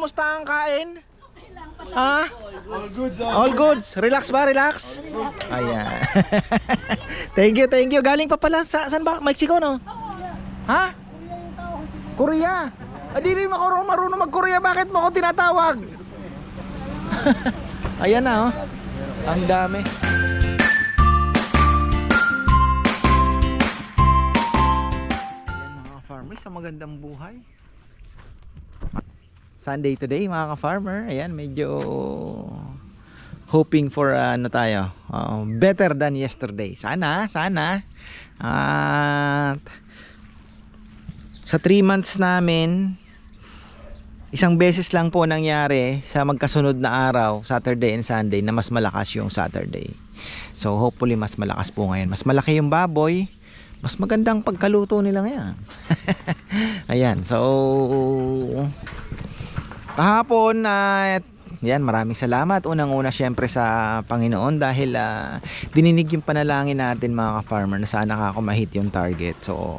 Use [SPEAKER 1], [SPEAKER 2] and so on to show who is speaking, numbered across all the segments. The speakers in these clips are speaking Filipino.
[SPEAKER 1] Kamusta ang kain? Ha? All goods. Relax ba? Relax? Ayan. Thank you, thank you. Galing pa pala sa saan ba? Mexico, no? Ha? Korea. Di rin ako marunong mag-Korea. Bakit mo ako tinatawag? Ayan na, oh. Ang dami. Ayan mga farmers, sa magandang buhay. Sunday today mga ka-farmer. Ayan, medyo hoping for ano tayo, better than yesterday. Sana. At sa 3 months namin, isang beses lang po nangyari sa magkasunod na araw, Saturday and Sunday, na mas malakas yung Saturday. So hopefully mas malakas po ngayon. Mas malaki yung baboy, mas magandang pagkaluto nila ngayon. Ayan, so kahapon yan, maraming salamat. Unang-una syempre sa Panginoon dahil dininig yung panalangin natin mga ka-farmer na sana ako ma-hit yung target. So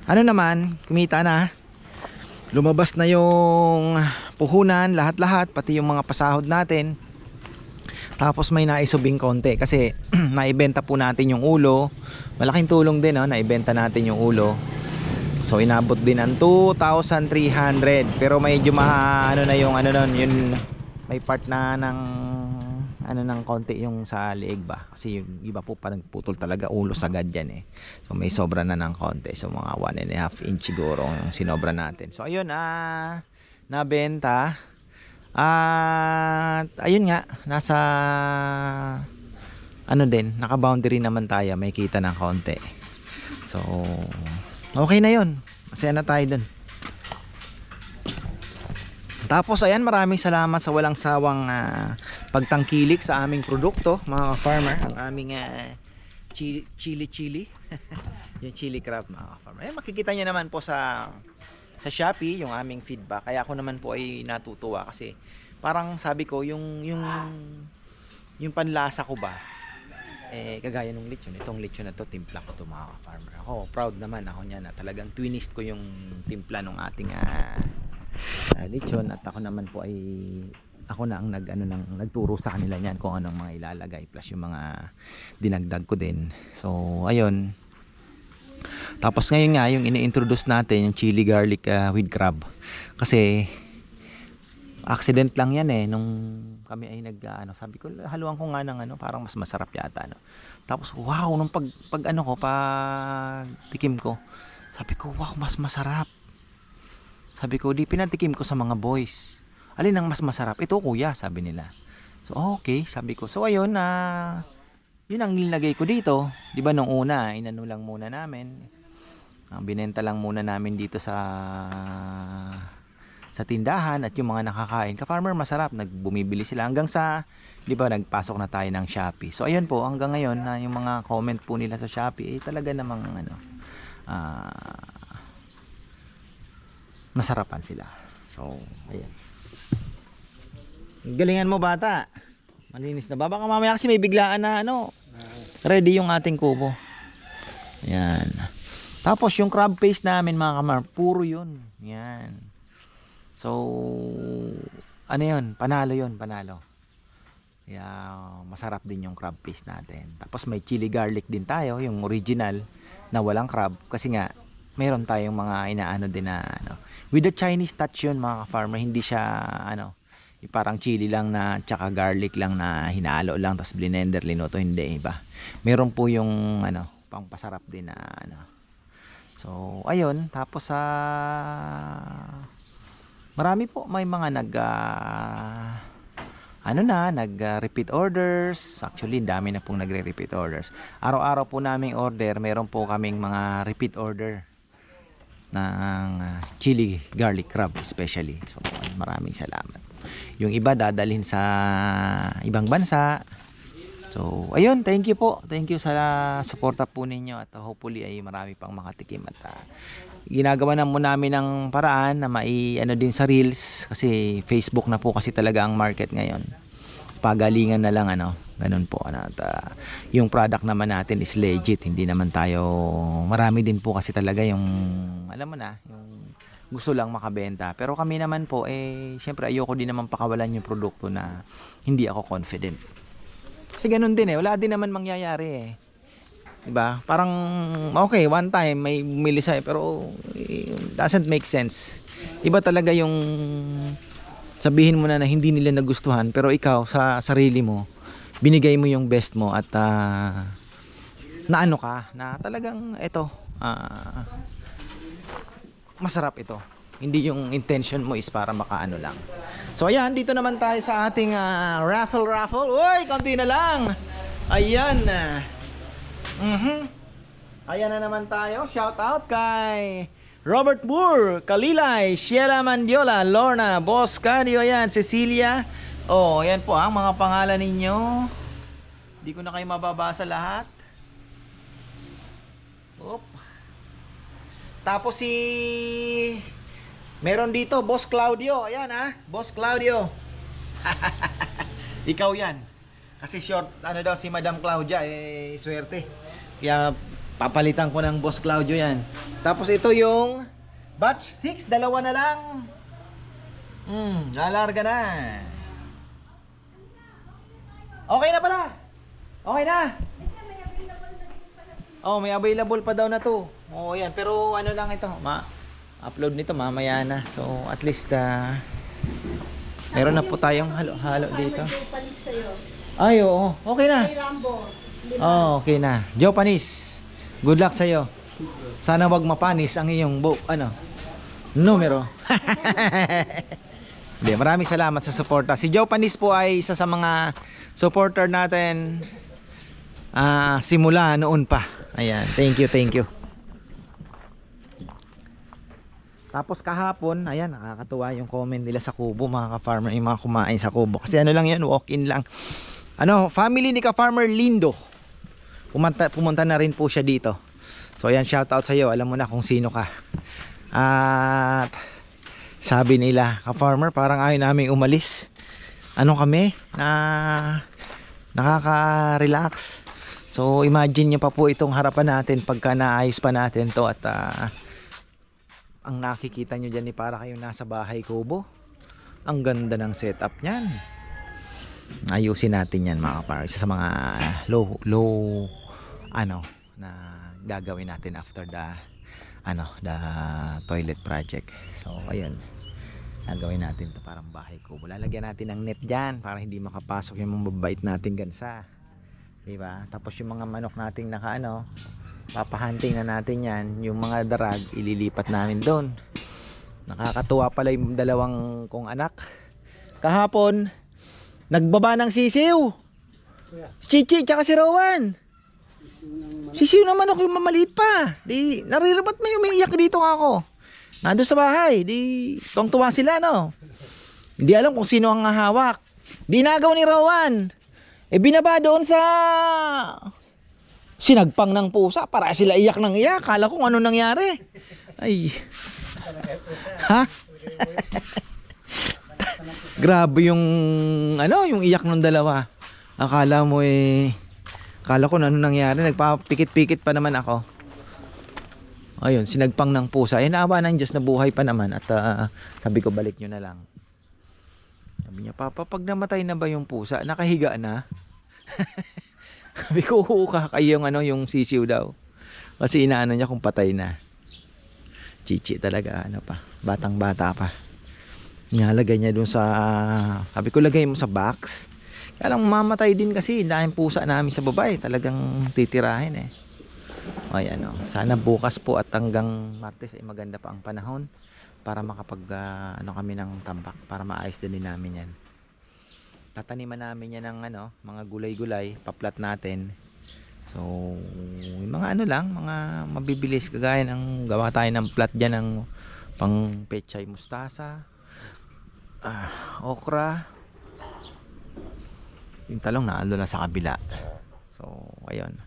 [SPEAKER 1] ano naman, kumita na. Lumabas na yung puhunan, lahat-lahat, pati yung mga pasahod natin. Tapos may naisubing konti kasi naibenta po natin yung ulo. Malaking tulong din, naibenta natin yung ulo. So inabot din ang 2,300. Pero medyo ano na yung yun, may part na ng konti yung sa leeg ba. Kasi yung iba po parang putol talaga ulo sagad yan eh. So may sobra na ng konti. So mga 1.5 inch siguro yung sinobra natin. So ayun, nabenta. At ayun nga, nasa naka-boundary naman tayo, may kita ng konti. So okay na yun, masaya na tayo dun. Tapos ayan, maraming salamat sa walang sawang pagtangkilik sa aming produkto mga farmer. Ang aming chili yung chili crab mga farmer. Makikita nyo naman po sa Shopee yung aming feedback. Kaya ako naman po ay natutuwa kasi parang sabi ko yung panlasa ko ba kagaya nung lechon. Itong lechon na to, timpla ko to mga farmer. Ako proud naman ako niya na talagang twinist ko yung timpla ng ating lechon. At ako naman po ay ako na ang nagturo sa kanila niyan kung anong mga ilalagay plus yung mga dinagdag ko din. So ayun. Tapos ngayon nga yung ini-introduce natin yung chili garlic with crab. Kasi accident lang yan nung kami ay sabi ko haluan ko nga ng parang mas masarap yata Tapos wow, nung pag tikim ko, sabi ko wow, mas masarap. Sabi ko di pinatikim ko sa mga boys. Alin ang mas masarap? Ito kuya, sabi nila. So okay, sabi ko. So ayun yun ang nilagay ko dito. Di ba nung una, inano lang muna namin. Binenta lang muna namin dito sa tindahan at yung mga nakakain. Ka-farmer masarap, bumibili sila hanggang sa, di ba, nagpasok na tayo ng Shopee. So ayun po, hanggang ngayon yung mga comment po nila sa Shopee talaga namang nasarapan sila. So ayan. Galingan mo bata. Malinis na ba? Baka mamaya kasi may biglaan na ready yung ating kubo. Ayan. Tapos yung crab paste namin mga kamar, puro yun. Yan. So yun? Panalo yun, panalo. Kaya masarap din yung crab paste natin. Tapos may chili garlic din tayo, yung original na walang crab. Kasi nga, meron tayong mga inaano din na with the Chinese touch yun mga farmer. Hindi siya parang chili lang na tsaka garlic lang na hinalo lang tapos blender linuto, hindi iba. Meron po yung pangpasarap din na So ayun, tapos marami po, may mga nag-repeat orders. Actually, dami na pong nagre-repeat orders. Araw-araw po naming order, meron po kaming mga repeat order ng chili garlic crab especially. So maraming salamat. Yung iba dadalhin sa ibang bansa. So ayun, thank you po. Thank you sa suporta po ninyo at hopefully ay marami pang makatikim at ginagawa na mo namin ng paraan na din sa Reels kasi Facebook na po kasi talaga ang market ngayon. Pagalingan na lang ganun po at yung product naman natin is legit, hindi naman tayo marami din po kasi talaga yung alam mo na yung gusto lang makabenta. Pero kami naman po, syempre ayoko din naman pakawalan yung produkto na hindi ako confident. Kasi ganun din wala din naman mangyayari Diba? Parang, okay, one time may bumili sa'yo, pero doesn't make sense. Iba talaga yung sabihin mo na hindi nila nagustuhan, pero ikaw sa sarili mo, binigay mo yung best mo at na ano ka, na talagang masarap ito. Hindi yung intention mo is para makaano lang. So ayan, dito naman tayo sa ating raffle. Uy, konti na lang. Ayan. Ayan na naman tayo. Shout out kay Robert Moore, Kalilay, Sheila Mandiola, Lorna, Boss Cardio, ayan, Cecilia. Oh, ayan po ang mga pangalan ninyo. Hindi ko na kayo mababasa lahat. Oop. Tapos meron dito, Boss Claudio. Ayan Boss Claudio. Ikaw yan. Kasi short, daw si Madam Claudia, swerte. Kaya papalitan ko ng Boss Claudio yan. Tapos ito yung batch 6, dalawa na lang. Lalarga na. Okay na pala. Okay na. Oh, may available pa daw na to. Oh, yan. Pero ano lang ito, upload nito mamaya na. So, at least meron na po tayong halo-halo dito. Ay, oo. Okay na. Oh, okay na. Japanese. Good luck sa iyo. Sana wag mapanis ang iyong numero. Maraming salamat sa suporta. Si Japanese po ay isa sa mga supporter natin simula noon pa. Ayan, thank you. Tapos kahapon, ayan, nakakatuwa yung comment nila sa Kubo, mga ka-farmer, yung mga kumain sa Kubo. Kasi ano lang yan, walk-in lang. Family ni ka-farmer Lindo. Pumunta na rin po siya dito. So ayan, shout out sa iyo. Alam mo na kung sino ka. At sabi nila, ka-farmer, parang ayaw namin umalis. Kami na nakaka-relax. So imagine nyo pa po itong harapan natin pagka naayos pa natin to. At ang nakikita nyo dyan para kayong nasa bahay Kubo. Ang ganda ng setup nyan. Ayusin natin yan, mga ka-farmer. Isa sa mga low na gagawin natin after the toilet project. So ayun, gagawin natin to parang bahay Kubo. Lalagyan natin ng net dyan para hindi makapasok yung mga mababait nating gansa, diba? Tapos yung mga manok nating papahunting na natin yan. Yung mga darag ililipat namin doon. Nakakatuwa pala yung dalawang kong anak kahapon, nagbaba ng sisiw. Chichi tsaka si Rowan. Sisiw na manok yung mamaliit pa. Di nariribat may umiiyak dito ako. Nandun sa bahay. Di tuwang-tuwa sila Hindi alam kung sino ang hawak. Di nagaw ni Rowan. Binaba doon sa sinagpang ng pusa para sila iyak ng iyak. Kala ko ano nangyari. Ay. Ha? Grabe yung yung iyak ng dalawa. Akala mo akala ko ano nangyari, nagpapikit-pikit pa naman ako. Ayun, sinagpang ng pusa. Naawa ng Diyos na buhay pa naman at sabi ko balik nyo na lang. Sabi niya, Papa, pag namatay na ba yung pusa, nakahiga na? Sabi ko, kayo yung sisiw daw. Kasi inaano niya kung patay na. Chichi talaga, batang-bata pa. Nilalagay niya dun sa sabi ko lagay mo sa box. Kaya lang mamatay din kasi dahil pusa namin sa babae talagang titirahin Ayan sana bukas po at hanggang Martes ay maganda pa ang panahon para makapag kami ng tambak para maayos din namin yan. Tataniman namin yan ng mga gulay-gulay, paplat natin. So yung mga lang, mga mabibilis kagaya ng gawa tayo ng plat diyan ng pang pechay mustasa. Okra, yung talong na sa kabila. So ayun,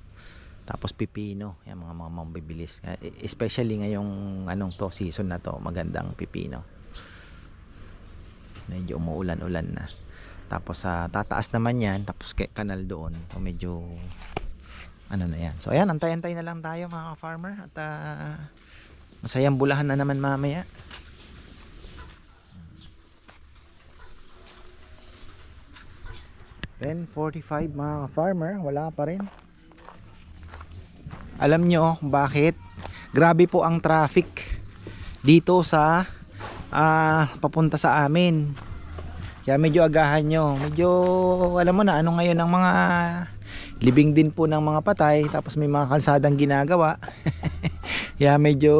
[SPEAKER 1] tapos pipino, yung mga mabibilis, especially ngayong season na to, magandang pipino. Medyo umuulan-ulan na. Tapos tataas naman yan, tapos kanal doon, so medyo na yan. So ayan, antay-antay na lang tayo mga farmer at masayang bulahan na naman mamaya. 10:45 mga farmer, wala pa rin. Alam nyo kung bakit? Grabe po ang traffic dito sa papunta sa amin. Kaya medyo agahan nyo. Medyo alam mo na ano ngayon ang mga libing din po ng mga patay. Tapos may mga kalsadang ginagawa. Kaya medyo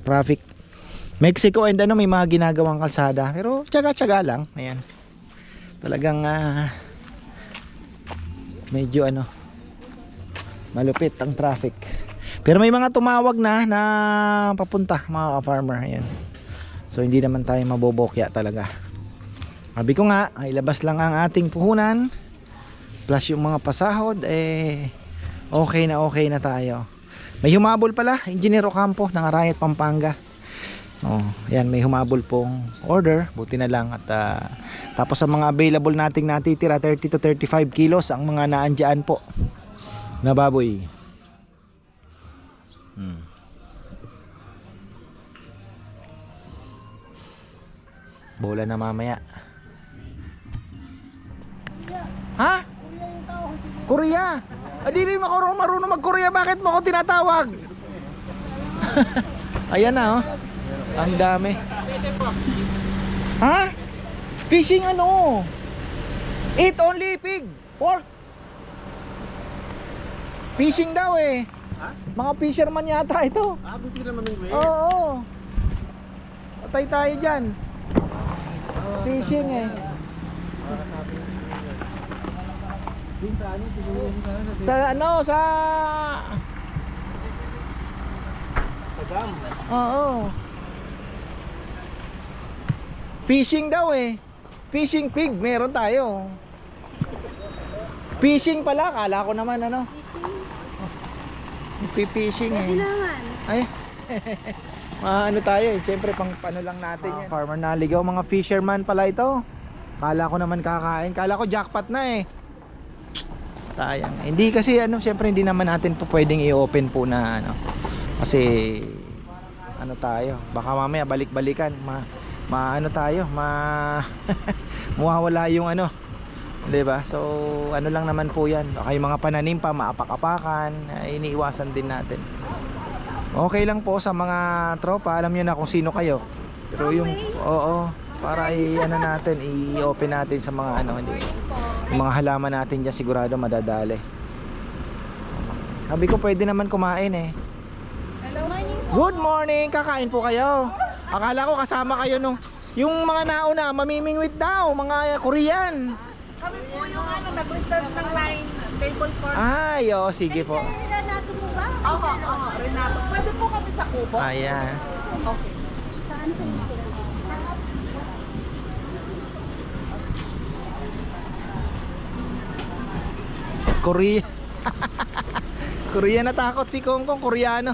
[SPEAKER 1] traffic. Mexico and ano, may mga ginagawang kalsada. Pero tsaga-tsaga lang. Ayan. Talagang medyo ano, malupit ang traffic. Pero may mga tumawag na papunta mga ka-farmer. Ayan. So hindi naman tayo mabobokya talaga. Sabi ko nga, ay labas lang ang ating puhunan plus yung mga pasahod, okay na tayo. May humabol pala, Engineer Ocampo ng Arayat, Pampanga. Yan, may humabol pong order, buti na lang. At tapos sa mga available nating natitira, 30 to 35 kilos ang mga naandyan po na baboy. Bola na mamaya. Ha? Korea? Di rin ako marunong mag-Korea. Bakit mo ako tinatawag? Ayan na, oh. Ang dami. Ha? Fishing ano? Eat only pig. Pork. Fishing daw eh.
[SPEAKER 2] Ha?
[SPEAKER 1] Mga fisherman yata ito.
[SPEAKER 2] Buti naman ng way.
[SPEAKER 1] Oo. Patay tayo dyan. Fishing eh. Sa ano, sa
[SPEAKER 2] dam.
[SPEAKER 1] oo. Fishing daw eh. Fishing pig, meron tayo. Fishing pala, kala ko naman ano. Fishing eh. Ay. Ano tayo eh, siyempre pang ano lang natin yan. Farmer naligaw, mga fisherman pala ito. Kala ko naman kakain, kala ko jackpot na eh. Sayang. Hindi kasi ano, siyempre hindi naman natin po pwedeng i-open po na ano. Kasi ano tayo, baka mamaya balik-balikan, ano tayo, mawawala yung ano. 'Di ba? So ano lang naman po 'yan. Okay, mga pananim pa maapak-apakan, iniiwasan din natin. Okay lang po sa mga tropa, alam niyo na kung sino kayo. Pero yung para ano natin, i-open natin sa mga ano, hindi. Yung mga halaman natin diyan sigurado madadali. Sabi ko pwede naman kumain eh. Good morning, kakain po kayo. Akala ko kasama kayo nung yung mga nauna, mamimingwit daw, mga Korean.
[SPEAKER 3] Kami po yung ano, nag-reserve ng line, table for...
[SPEAKER 1] Ay, sige po.
[SPEAKER 3] Renato mo ba? Oo, Renato. Pwede po kami sa kubo?
[SPEAKER 1] Ayan.
[SPEAKER 3] Okay. Saan po?
[SPEAKER 1] Korea. Korea, natakot si Kongkong, Koreano.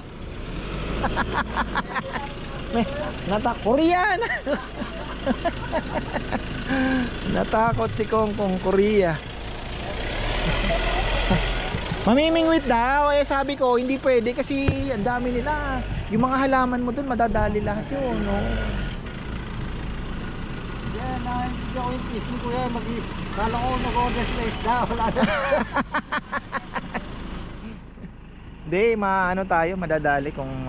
[SPEAKER 1] Korean. Natakot si Kongkong, Korea. Mamimingwit daw. Sabi ko hindi pwede kasi ang dami nila. Yung mga halaman mo dun madadali lahat yun, no?
[SPEAKER 2] Yan, hindi ako yung fishing ko yan. Kala ko nag-order sila isda. Wala na.
[SPEAKER 1] Hindi, ano tayo, madadali kung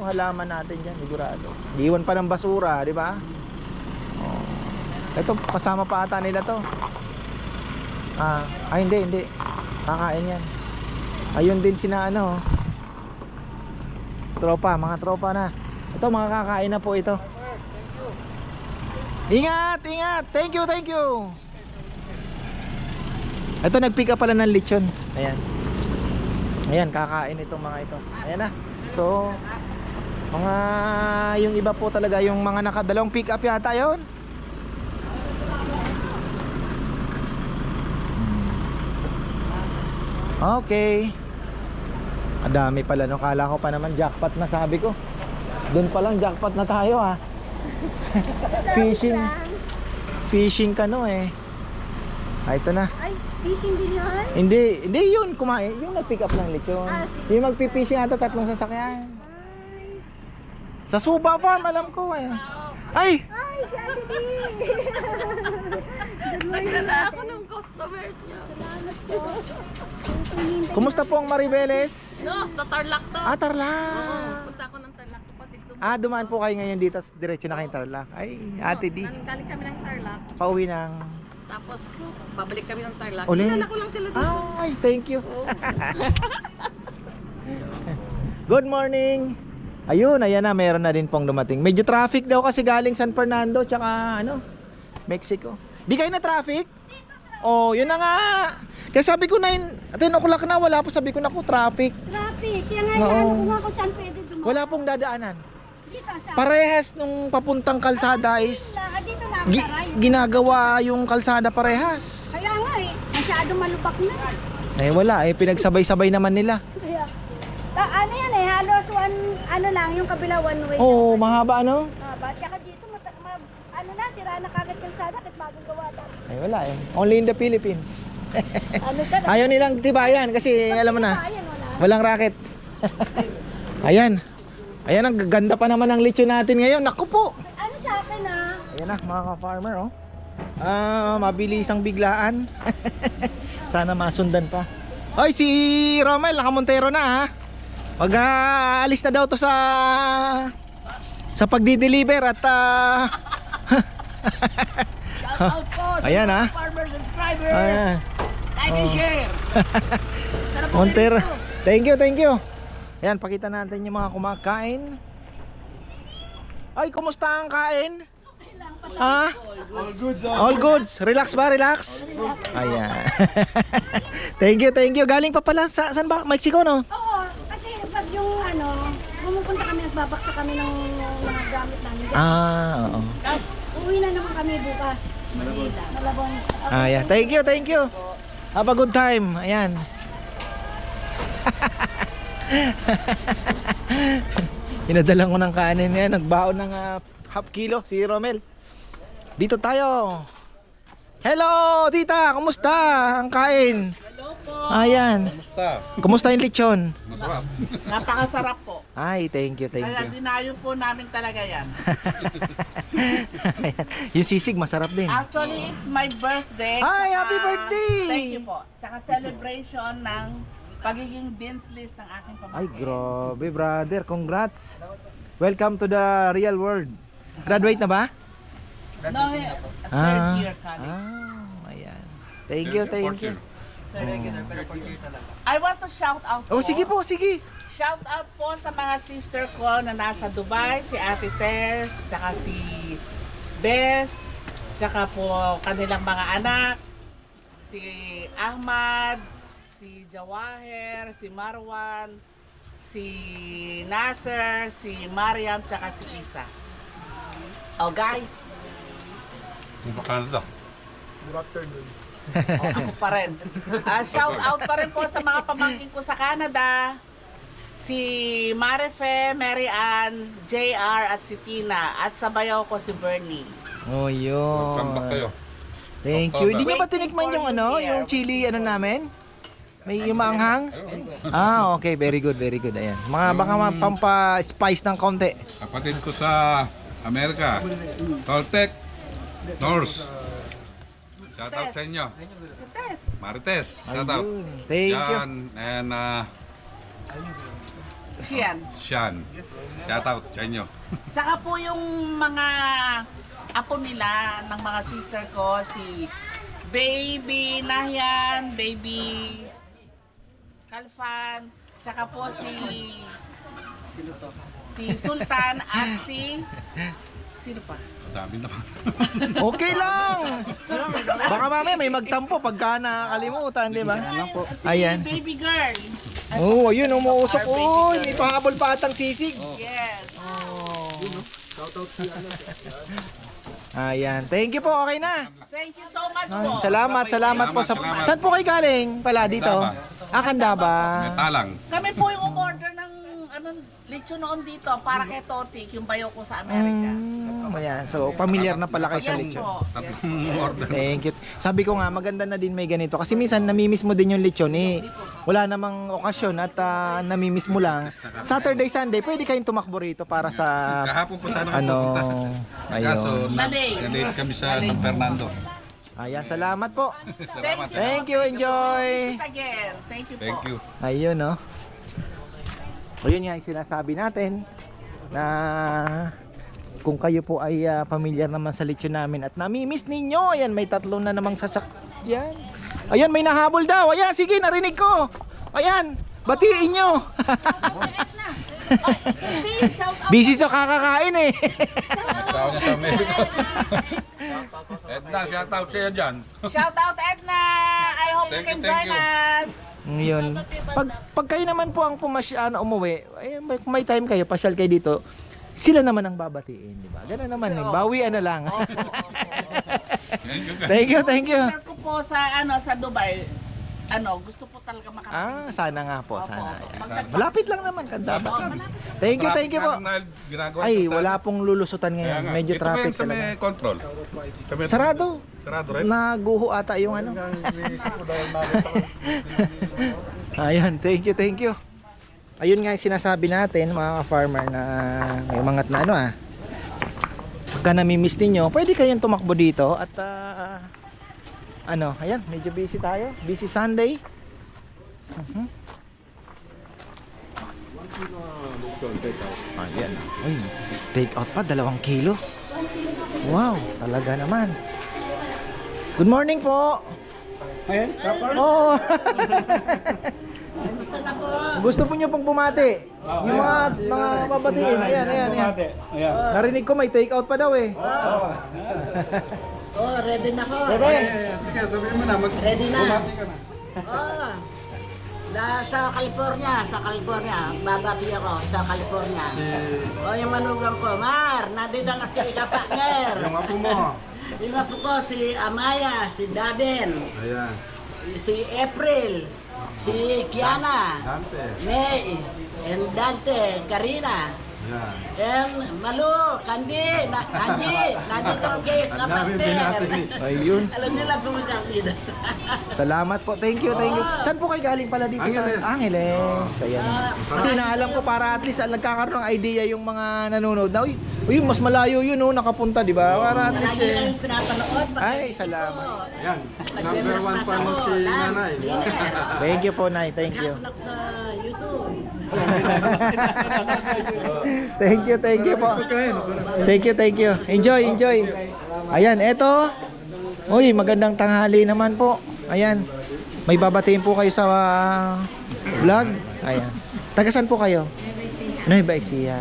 [SPEAKER 1] halaman natin dyan, sigurado. Iwan pa ng basura, di ba? Ito, kasama pa ata nila to. Hindi. Kakain yan. Ayun din sina ano. Tropa, mga tropa na. Ito, mga kakain na po ito. Ingat. Thank you. Ito, nag-pick up pala ng lechon. Ayan, kakain itong mga ito. Ayan na. So, mga yung iba po talaga, yung mga nakadalawang pick up yata yun. Okay. Adami pala, no? Kala ko pa naman jackpot na, sabi ko. Doon pa lang jackpot na tayo, ha. Fishing kano eh. Ito na.
[SPEAKER 3] Ay, fishing din yan?
[SPEAKER 1] Hindi yun kumain. Yung nag-pick up ng lechon. Yung magpipishing ata, 3 sasakyan. Sa Suba Farm, alam ko eh. Ay!
[SPEAKER 3] Ay, si Ate D! Nagdala ako ng cost pa-birth niya.
[SPEAKER 1] Kumusta po ang Maribeles?
[SPEAKER 3] No, sa Tarlac to.
[SPEAKER 1] Ah, Tarlac.
[SPEAKER 3] Oo, punta ako ng Tarlac. Kapatid ko.
[SPEAKER 1] Ah, dumaan po kayo ngayon dito, diretso na kayong Tarlac. Ay, Ate Di.
[SPEAKER 3] Galing kami ng Tarlac.
[SPEAKER 1] Pauwi ng...
[SPEAKER 3] Tapos, babalik kami ng Tarlac.
[SPEAKER 1] Uli?
[SPEAKER 3] Kilala ko lang sila dito.
[SPEAKER 1] Ay, thank you.
[SPEAKER 3] Oo.
[SPEAKER 1] Good morning. Ayun, ayan na, meron na din pong dumating. Medyo traffic daw kasi galing San Fernando tsaka ano, Mexico. Di kayo na traffic? Oh, yun na nga. Kaya sabi ko 10 o'clock na, wala pa, sabi ko naku, traffic.
[SPEAKER 4] Traffic. Kaya nga,
[SPEAKER 1] Oo.
[SPEAKER 4] ano ko nga kung saan pwede dumaan.
[SPEAKER 1] Wala pong dadaanan.
[SPEAKER 4] Dito sa...
[SPEAKER 1] Parehas nung papuntang kalsada is
[SPEAKER 4] Dito na ako sa Ryan.
[SPEAKER 1] ginagawa yung kalsada parehas.
[SPEAKER 4] Kaya nga eh, masyadong malubak na.
[SPEAKER 1] Eh wala, pinagsabay-sabay naman nila.
[SPEAKER 4] Kaya, ano yan eh, halos ano lang, yung kabila one way.
[SPEAKER 1] Oo, mahaba ano?
[SPEAKER 4] Tsaka dito, ano na, sira na kagad kalsada kahit bagong gawa dati.
[SPEAKER 1] Eh wala eh. Only in the Philippines.
[SPEAKER 4] Ano ka na?
[SPEAKER 1] Ayaw nilang tibayan kasi alam mo na,
[SPEAKER 4] Ayan, wala.
[SPEAKER 1] walang racket. Ayan. Ayan, ang ganda pa naman ng lechon natin ngayon. Naku po.
[SPEAKER 4] Ano sa akin ah?
[SPEAKER 1] Ayan na mga ka-farmer oh. Mabilis ang biglaan. Sana masundan pa. Hoy, si Romel nakamontero na ha. Pag aalis na daw to sa pagdi-deliver at
[SPEAKER 3] Shoutout po sa
[SPEAKER 1] ayan
[SPEAKER 3] mga
[SPEAKER 1] ha.
[SPEAKER 3] farmer subscriber.
[SPEAKER 1] Ayan.
[SPEAKER 3] Like and share. Tara po
[SPEAKER 1] Montero.
[SPEAKER 3] dito.
[SPEAKER 1] Thank you, thank you. Ayan, pakita natin yung mga kumakain. Ay, kumusta ang kain? Ha? All goods. Relax ba? Relax? Ayan. Thank you, thank you. Galing pa pala sa saan ba? Mexico, no?
[SPEAKER 4] Oo, kasi pag yung pumupunta kami, nagbabaksa kami ng mga gamit namin.
[SPEAKER 1] Oo.
[SPEAKER 4] Tapos, uwi na naman kami bukas. Manila. Malabon.
[SPEAKER 1] Ayan. Thank you, thank you. Have a good time. Ayan. Pinadala ko ng kanin yan. Nagbaon ng half kilo si Romel. Dito tayo. Hello, tita. Kumusta ang kain?
[SPEAKER 3] Hello po.
[SPEAKER 1] Ayan. Kumusta yung lechon?
[SPEAKER 3] Napakasarap po.
[SPEAKER 1] Ay, thank you, thank
[SPEAKER 3] Kaya
[SPEAKER 1] you.
[SPEAKER 3] dinayo po namin talaga yan.
[SPEAKER 1] Ayan. Yung sisig, masarap din.
[SPEAKER 3] Actually, it's my birthday.
[SPEAKER 1] Ay,
[SPEAKER 3] Tsaka-
[SPEAKER 1] happy birthday!
[SPEAKER 3] Thank you po. Tsaka celebration ng pagiging dean's list ng aking pamangkin.
[SPEAKER 1] Ay, grabe, brother. Congrats. Welcome to the real world. Graduate na ba?
[SPEAKER 3] No, third year college.
[SPEAKER 1] Ayan. Thank you, thank you.
[SPEAKER 3] I want to shout out po.
[SPEAKER 1] Oh, sige po, sige.
[SPEAKER 3] Shout out po sa mga sister ko na nasa Dubai, si Ate Tess, tsaka si Bess, tsaka po kanilang mga anak, si Ahmad, si Jawaher, si Marwan, si Nasser, si Mariam, tsaka si Isa. Oh guys,
[SPEAKER 5] Canada.
[SPEAKER 3] ako pa rin. Shout out pa rin po sa mga pamangkin ko sa Canada. Si Marife, Mary Ann, JR at si Tina. At sa bayaw ko si Bernie.
[SPEAKER 1] Oh, yun.
[SPEAKER 5] Welcome back kayo.
[SPEAKER 1] Thank you. Hindi nyo ba
[SPEAKER 3] Waiting
[SPEAKER 1] tinikman
[SPEAKER 3] for
[SPEAKER 1] yung
[SPEAKER 3] you here.
[SPEAKER 1] yung chili namin? May yung maanghang? Okay, very good, very good. Ayan. Mga baka pampa-spice ng konti.
[SPEAKER 5] Kapatid ko sa Amerika, Toltec, Norse. Shout out sa inyo.
[SPEAKER 3] Si Tess.
[SPEAKER 5] Marites, shout out.
[SPEAKER 1] Ayun. Thank you.
[SPEAKER 5] Jan and
[SPEAKER 3] Sian.
[SPEAKER 5] Sean. Shout out sa inyo.
[SPEAKER 3] Tsaka po yung mga apo nila ng mga sister ko, si Baby Nahyan, Baby Kalfan, tsaka po si Sultan at sino pa?
[SPEAKER 5] Sabi naman.
[SPEAKER 1] Okay lang. Baka mamaya may magtampo pagka nakakalimutan, di ba?
[SPEAKER 3] Si
[SPEAKER 1] Ayan.
[SPEAKER 3] Baby Girl.
[SPEAKER 1] Oh, ayun, umuusok. Uy, may pahabol pa atang sisig.
[SPEAKER 3] Yes.
[SPEAKER 1] Ayan. Thank you po. Okay na.
[SPEAKER 3] Thank you so much
[SPEAKER 1] Ay,
[SPEAKER 3] po.
[SPEAKER 1] salamat po sa...
[SPEAKER 5] Salamat.
[SPEAKER 1] Saan po kayo galing pala dito? Candaba.
[SPEAKER 5] Metalang.
[SPEAKER 3] Kami po yung umorder ng lechon noon dito para kay Totik, yung bayo ko sa Amerika.
[SPEAKER 1] Ayan. So, familiar na pala kayo sa
[SPEAKER 3] Yes
[SPEAKER 1] lechon.
[SPEAKER 3] po.
[SPEAKER 5] Tatlong order.
[SPEAKER 1] Thank you. Sabi ko nga, maganda na din may ganito. Kasi minsan, namimiss mo din yung lechon eh. Wala namang okasyon at namimiss mo lang. Saturday, Sunday, pwede kayong tumakbo rito para sa...
[SPEAKER 5] Kahapon po sana
[SPEAKER 1] Ano...
[SPEAKER 5] Kaso,
[SPEAKER 1] Ayun.
[SPEAKER 5] na-late kami sa San Fernando.
[SPEAKER 1] Ayan, salamat po.
[SPEAKER 5] Salamat.
[SPEAKER 1] Thank you, enjoy.
[SPEAKER 3] Visit again. Thank you po.
[SPEAKER 5] Thank you.
[SPEAKER 1] Ayun, no? O yun nga yung sinasabi natin na kung kayo po ay familiar naman sa lechon namin at namimiss ninyo, ayan, may 3 na namang sasakyan. Ayan, may nahabol daw. Ayan, sige, narinig ko. Ayan, batiin nyo. Busy sa kakakain eh.
[SPEAKER 5] Tao niya sa Amerika. Edna, shout out sa'yo dyan.
[SPEAKER 3] Shout out Edna! I hope you can join us!
[SPEAKER 1] Yun. Pag kayo naman po ang umuwi, eh, may time kayo, pasyal kayo dito, sila naman ang babatiin, di ba? Ganun naman, eh. Bawian na lang. Thank you, thank you.
[SPEAKER 3] Sister ko po sa sa Dubai. Gusto po talaga makarating.
[SPEAKER 1] Sana nga po,
[SPEAKER 3] Opo,
[SPEAKER 1] sana.
[SPEAKER 3] opo.
[SPEAKER 1] Ayan. Malapit lang naman, dapat lang. Thank you po. Ay, wala pong lulusutan ngayon. Medyo traffic
[SPEAKER 5] Ito ba yung sa
[SPEAKER 1] talaga.
[SPEAKER 5] may control?
[SPEAKER 1] Sarado.
[SPEAKER 5] Sarado rin?
[SPEAKER 1] Naguho ata yung ano. Ayan, thank you. Ayun nga yung sinasabi natin mga farmer na may mga na pagka namimiss ninyo, pwede kayong tumakbo dito at ayan, medyo busy tayo. Busy Sunday. Ayan. Uy, take out pa 2 kilo. Wow, talaga naman. Good morning po.
[SPEAKER 2] Ayan, kapar.
[SPEAKER 1] Oh. Gusto po niyo pong bumati? Yung mga babatiin. Ayan.
[SPEAKER 2] Ayan.
[SPEAKER 1] Narinig ko may take out pa daw eh.
[SPEAKER 4] Oh, ready na ko.
[SPEAKER 1] Bebe.
[SPEAKER 2] Sige, sabihin mo na.
[SPEAKER 4] Ready na.
[SPEAKER 2] Bumati ka na.
[SPEAKER 4] Oh. Sa California, babati ako sa California. O yung manugang ko, Mar, nandito ang aking partner.
[SPEAKER 2] Yung apo mo.
[SPEAKER 4] Yung apo ko, si Amaya, si Daden,
[SPEAKER 2] Ayan.
[SPEAKER 4] si April, si Kiana,
[SPEAKER 2] Dante.
[SPEAKER 4] May, and Dante, Karina,
[SPEAKER 2] Ayan.
[SPEAKER 4] and Malu, Kandi, nandito ang gate na
[SPEAKER 2] Ang dami binati.
[SPEAKER 4] partner.
[SPEAKER 1] Ayun.
[SPEAKER 4] Alam nila pumunta ang dito.
[SPEAKER 1] Salamat po. Thank you. Saan po kayo galing pala dito
[SPEAKER 2] Angeles.
[SPEAKER 1] sa Angeles? Ayan. Kasi naalam ko para at least nagkakaroon ng idea yung mga nanonood na, uy, mas malayo yun nakapunta, di ba? Para at least
[SPEAKER 4] Lagi kayong pinapanood.
[SPEAKER 1] Ay, salamat.
[SPEAKER 2] Ayan. Number 1 pa mo si Nanay.
[SPEAKER 1] Thank you po, Nay. Thank you.
[SPEAKER 4] Nag sa YouTube.
[SPEAKER 1] Thank you po. Thank you. Enjoy. Ayan, eto. Uy, magandang tanghali naman po. Ayan. May babatiin po kayo sa vlog. Ayan. Tagasan po kayo? Nueva Ecija.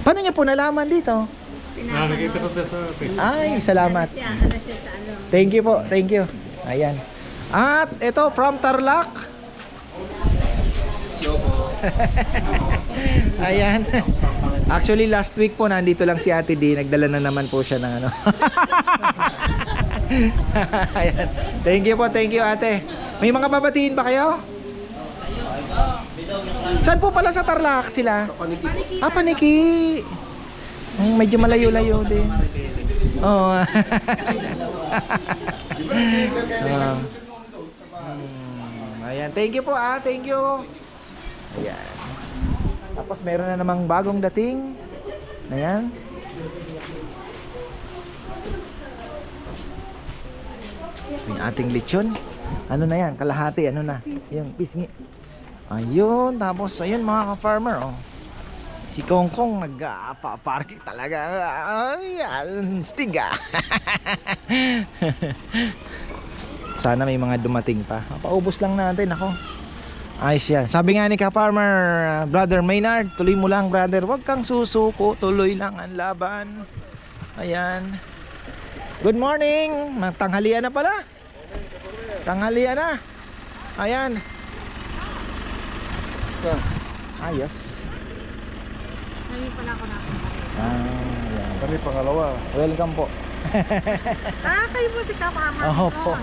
[SPEAKER 1] Paano niyo po nalaman dito?
[SPEAKER 2] Nakikita ko sa Facebook.
[SPEAKER 1] Ay, salamat. Thank you po. Ayan. At ito from Tarlac. Ayan. Actually last week po nandito lang si Ate D, nagdala na naman po siya ng ano. Ayan. Thank you Ate. May mga babatiin ba kayo? Saan po pala sa Tarlac sila? Paniki. Medyo malayo-layo din. Oh. Ayan, thank you po thank you. Ayan. Tapos meron na namang bagong dating. Ayan. Yung ating lechon. Ano na yan? Kalahati. Ano na? Yung pisngi. Ayun. Tapos ayun mga ka-farmer. Oh. Si Kongkong nag-parking talaga. Ay, stig Sana may mga dumating pa. Paubos lang natin ako. Ayos yan. Sabi nga ni ka-farmer, Brother Maynard, tuloy mo lang brother. Huwag kang susuko. Tuloy lang ang laban. Ayan. Good morning. Tanghalian na pala. Tanghalian na. Ayan. So, ayos.
[SPEAKER 4] Ngayon pala ako
[SPEAKER 1] Ayan.
[SPEAKER 2] Kami pangalawa.
[SPEAKER 1] Welcome po.
[SPEAKER 6] Kayo po si Kapama.
[SPEAKER 1] Oo po.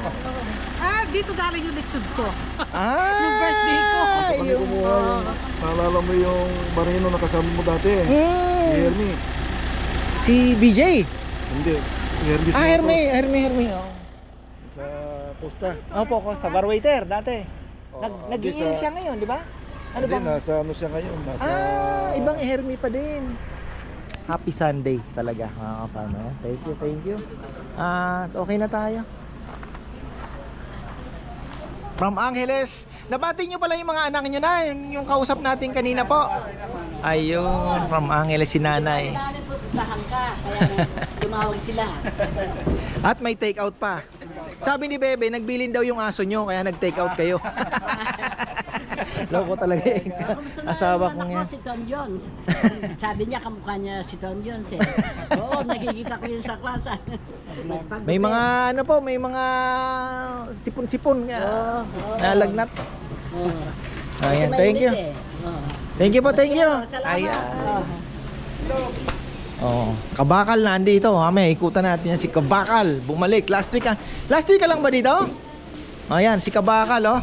[SPEAKER 6] Dito galing yung lechon ko.
[SPEAKER 1] Yung
[SPEAKER 6] birthday ko.
[SPEAKER 1] Yung
[SPEAKER 2] Naalala mo yung marino na kasama mo dati. Si Hermie.
[SPEAKER 1] Si BJ.
[SPEAKER 2] Hindi. Si Hermie.
[SPEAKER 1] Hermie. Oh.
[SPEAKER 2] Sa posta.
[SPEAKER 1] Opo, Costa. Bar waiter dati.
[SPEAKER 2] Oo,
[SPEAKER 1] Nag-iil siya ngayon, di ba? Ano
[SPEAKER 2] Hindi,
[SPEAKER 1] bang?
[SPEAKER 2] nasa ano siya ngayon. Nasa...
[SPEAKER 1] Ibang Hermie pa din. Happy Sunday talaga mga ka-farmer. Thank you. Okay na tayo. From Angeles. Nabati nyo pala yung mga anak nyo na, yung kausap natin kanina po. Ayun, from Angeles si nanay.
[SPEAKER 4] Kailangan po tahan ka, kaya tumawag sila.
[SPEAKER 1] At may take out pa. Sabi ni Bebe, nagbilin daw yung aso nyo, kaya nag-take out kayo. Loko talaga eh. Asawa ko
[SPEAKER 4] Anak
[SPEAKER 1] yan.
[SPEAKER 4] ko si Tom Jones. Sabi niya kamukha niya si Tom Jones eh. Oo, nakikita ko yun sa klasa.
[SPEAKER 1] May mga ano po, may mga sipon-sipon nga. Nalagnat. Ayan, thank you. Thank you po, thank you. Ayan. Oh, Kabakal na andito. Mamaya ikutan natin yan si Kabakal. Bumalik last week. Last week ka lang ba dito? Ayan, si Kabakal oh.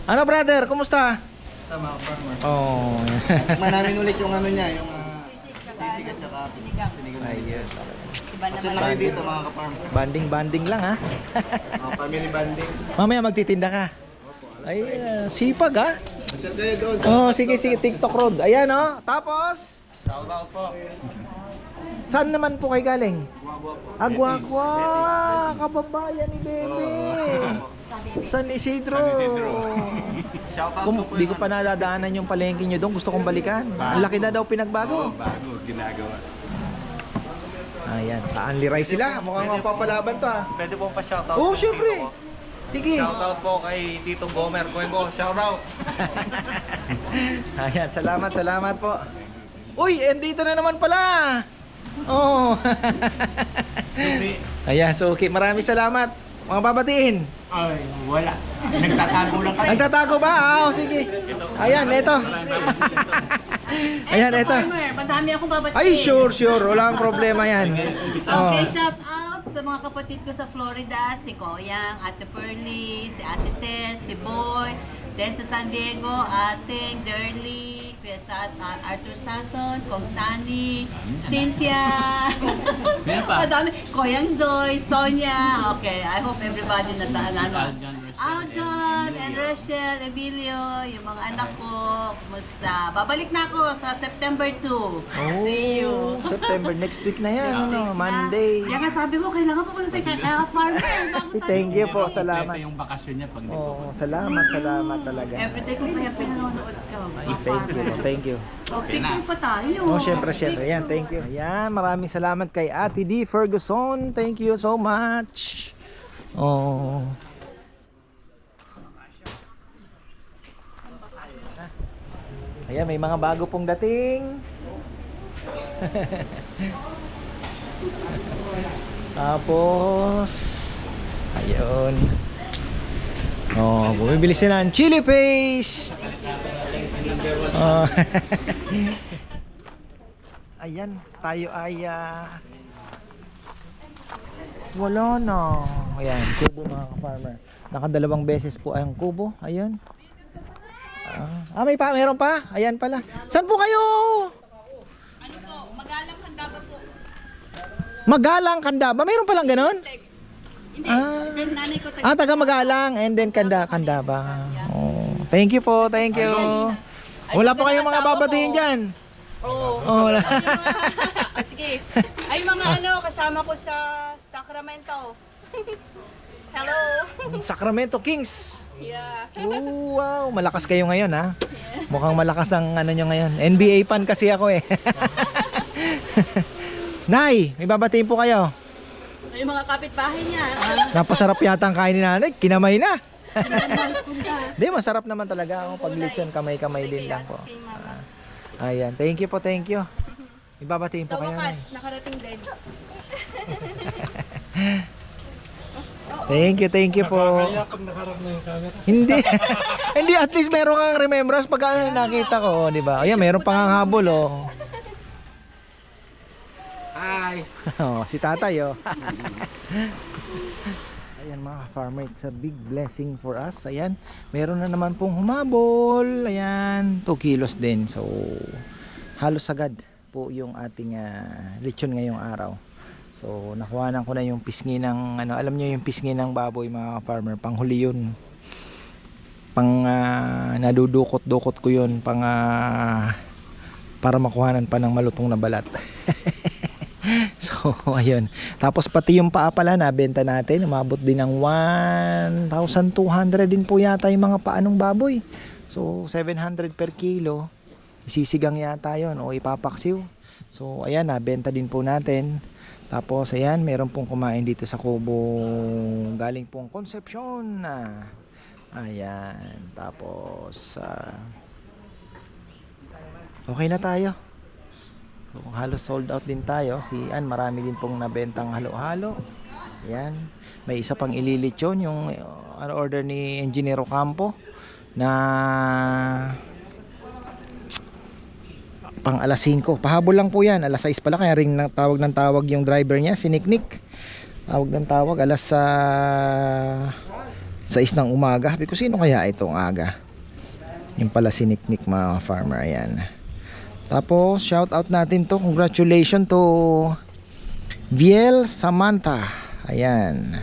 [SPEAKER 1] Ano brother, kumusta?
[SPEAKER 2] Sama ka, farmer.
[SPEAKER 1] Oh.
[SPEAKER 2] Tikman namin ulit yung ano niya, yung sisig at saka sinigang.
[SPEAKER 1] Ayun.
[SPEAKER 2] Kasi laki dito mga ka-farmer.
[SPEAKER 1] Banding lang ha.
[SPEAKER 2] Family banding.
[SPEAKER 1] Mamaya magtitinda ka. Ay, sipag ha.
[SPEAKER 2] Masyal kayo doon.
[SPEAKER 1] Oh, sige, TikTok road. Ayan oh. Tapos,
[SPEAKER 5] Shoutout po.
[SPEAKER 1] saan naman po kayo galing? Agwagwa, kababayan ni Bebe. San Isidro.
[SPEAKER 5] Shoutout
[SPEAKER 1] Kung di ko pa nadadaanan yung palengke nyo doon, gusto kong balikan. Ang laki na daw pinagbago.
[SPEAKER 5] Bago, ginagawa.
[SPEAKER 1] Ayan, only rice sila. Mukhang mapapalaban to ha.
[SPEAKER 5] Pwede po pa shoutout.
[SPEAKER 1] Oo, syempre. Sige.
[SPEAKER 5] Shoutout po kay Tito Gomer Cuenco. Shoutout.
[SPEAKER 1] Ayan, salamat po. Uy, andito na naman pala. Oh. Ayan, so okay. Maraming salamat. Mga babatiin.
[SPEAKER 7] Ay, wala. Nagtatago lang kami.
[SPEAKER 1] Nagtatago ba? Ah, oh, sige. Ayan, eto. Ayan, eto.
[SPEAKER 8] Farmer, madami akong babatiin.
[SPEAKER 1] Ay, sure. Walang problema yan. Oh.
[SPEAKER 8] Okay, shout out sa mga kapatid ko sa Florida, si Koyang, Ate Pearly, si Ate Tess, si Boy, then sa San Diego, Ating, Derly, Kuya Arthur Sason, Kong Sunny, Cynthia, madami, Koyang Doy, Sonia, okay, I hope everybody nataalala. Aljon, and Rachel, Emilio, yung mga anak ko, kumusta? Babalik na ako sa September 2. See you.
[SPEAKER 1] Oh, September next week na yan, ano, Monday.
[SPEAKER 8] Kaya nga sabi ko, kailangan pupunta tayo kay Farmer. bago tayo-
[SPEAKER 1] Thank you po, salamat.
[SPEAKER 7] Ito yung bakasyon niya pag dito.
[SPEAKER 1] Oh, salamat talaga.
[SPEAKER 8] Everyday ko kaya pinanonood ko.
[SPEAKER 1] Thank you.
[SPEAKER 8] So, picture pa tayo.
[SPEAKER 1] Oh, syempre. Ayan, thank you. Ayan, maraming salamat kay Ate D. Ferguson. Thank you so much. Oh. Ayan, may mga bago pong dating. Tapos, ayun. Oh, bumibili sila ng chili paste. Oh. Ayan, tayo ay wala na. Ayan, kubo mga ka-farmer. Nakadalawang beses po ang kubo. Ayun. Meron pa? Ayan pala. Saan po kayo?
[SPEAKER 8] Ano po? Magalang Handaba po.
[SPEAKER 1] Magalang, Kandaba. Mayroon palang ganon?
[SPEAKER 8] Hindi.
[SPEAKER 1] Ah.
[SPEAKER 8] Nanay ko
[SPEAKER 1] Taga Magalang and then Kandaba. Oh, thank you po, thank you. Wala pa kayong mga babatiin dyan?
[SPEAKER 9] Oo.
[SPEAKER 1] Oh, wala.
[SPEAKER 9] Sige. Ay mga kasama ko sa Sacramento. Hello.
[SPEAKER 1] Sacramento Kings.
[SPEAKER 9] Yeah.
[SPEAKER 1] Oh, wow, malakas kayo ngayon ha. Mukhang malakas ang ano nyo ngayon. NBA fan kasi ako eh. Nay, may babatiin po kayo.
[SPEAKER 9] Yung mga kapitbahay niya.
[SPEAKER 1] Napasarap yata ang kain ni nanay. Kinamay na. Di, masarap naman talaga. Pag lechon, kamay-kamay din lang po. Ayan, thank you po, thank you. May babatiin po
[SPEAKER 9] Sa
[SPEAKER 1] kayo.
[SPEAKER 9] wakas,
[SPEAKER 1] Nay.
[SPEAKER 9] nakarating din.
[SPEAKER 1] Thank you po. Hindi. Hindi, at least meron kang remembrance pag ano nakita ko, di ba? Ayan, meron pang habol oh.
[SPEAKER 2] Hi!
[SPEAKER 1] Oh, si tatay oh. Ayan mga farmer, it's a big blessing for us. Ayan, meron na naman pong humabol. Ayan, 2 kilos din. So, halos agad po yung ating lechon ngayong araw. So, nakuhanan ko na yung pisngi ng alam niyo yung pisngi ng baboy mga farmer, panghuli yun. Nadudukot-dukot ko yun para makuhanan pa ng malutong na balat. So, ayun. Tapos pati yung paa pala nabenta natin, umabot din ng 1,200 din po yata yung mga paanong baboy. So 700 per kilo. Isisigang yata yun o ipapaksiw. So ayan, nabenta din po natin. Tapos ayan, meron pong kumain dito sa Kubo, galing pong Concepcion. Ayan, tapos okay na tayo. So, halos sold out din tayo. Si Ann, marami din pong nabentang halo-halo. Ayan, may isa pang ililitsyon yung order ni Engineer Ocampo na pang alas 5. Pahabol lang po yan, alas 6 pala, kaya ring tawag ng tawag yung driver niya, si Nick. Tawag ng tawag alas 6 ng umaga. Sabi ko, sino kaya itong aga? Yung pala si Nick mga farmer. Ayan. Tapos shout out natin to, congratulations to Viel Samantha. Ayan.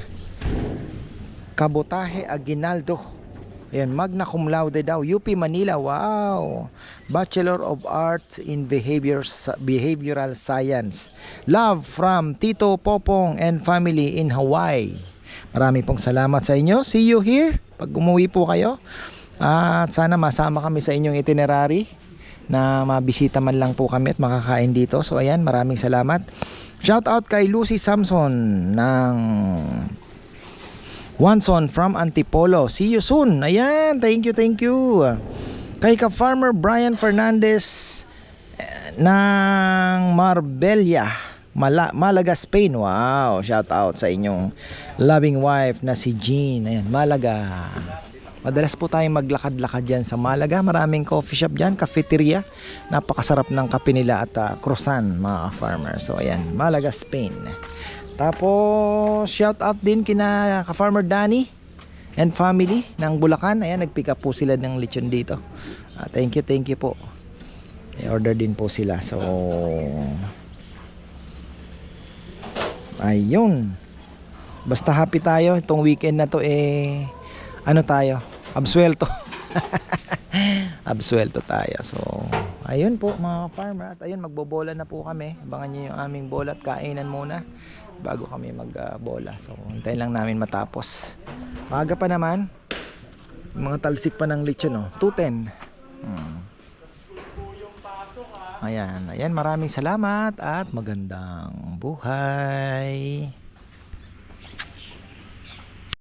[SPEAKER 1] Kabotahe Aguinaldo. Ayan, magna cum laude daw, UP Manila. Wow. Bachelor of Arts in Behavioral Science. Love from Tito Popong and family in Hawaii. Marami pong salamat sa inyo. See you here pag umuwi po kayo. At sana masama kami sa inyong itinerary, na mabisita man lang po kami at makakain dito. So ayan, maraming salamat. Shout out kay Lucy Samson ng Wanson from Antipolo. See you soon. Ayan, thank you. Kay ka-farmer Brian Fernandez ng Marbella, Malaga, Spain. Wow, shout out sa inyong loving wife na si Jean. Ayan, Malaga. Madalas po tayong maglakad-lakad dyan sa Malaga. Maraming coffee shop dyan, cafeteria. Napakasarap ng kape nila at croissant, mga farmer. So ayan, Malaga, Spain. Tapos shout out din kina ka-farmer Danny and family ng Bulacan. Ayan, nag-pick up po sila ng lechon dito. Thank you po. I-order din po sila. So ayun. Basta happy tayo itong weekend na to, ano tayo, absuelto. Absuelto tayo. So ayun po mga farmer, at ayun, magbobola na po kami. Abangan nyo yung aming bola at kainan muna bago kami magbola. So hintayin lang namin matapos. Maaga pa naman, mga talsik pa ng lechon, 2:10. Ayan, maraming salamat at magandang buhay.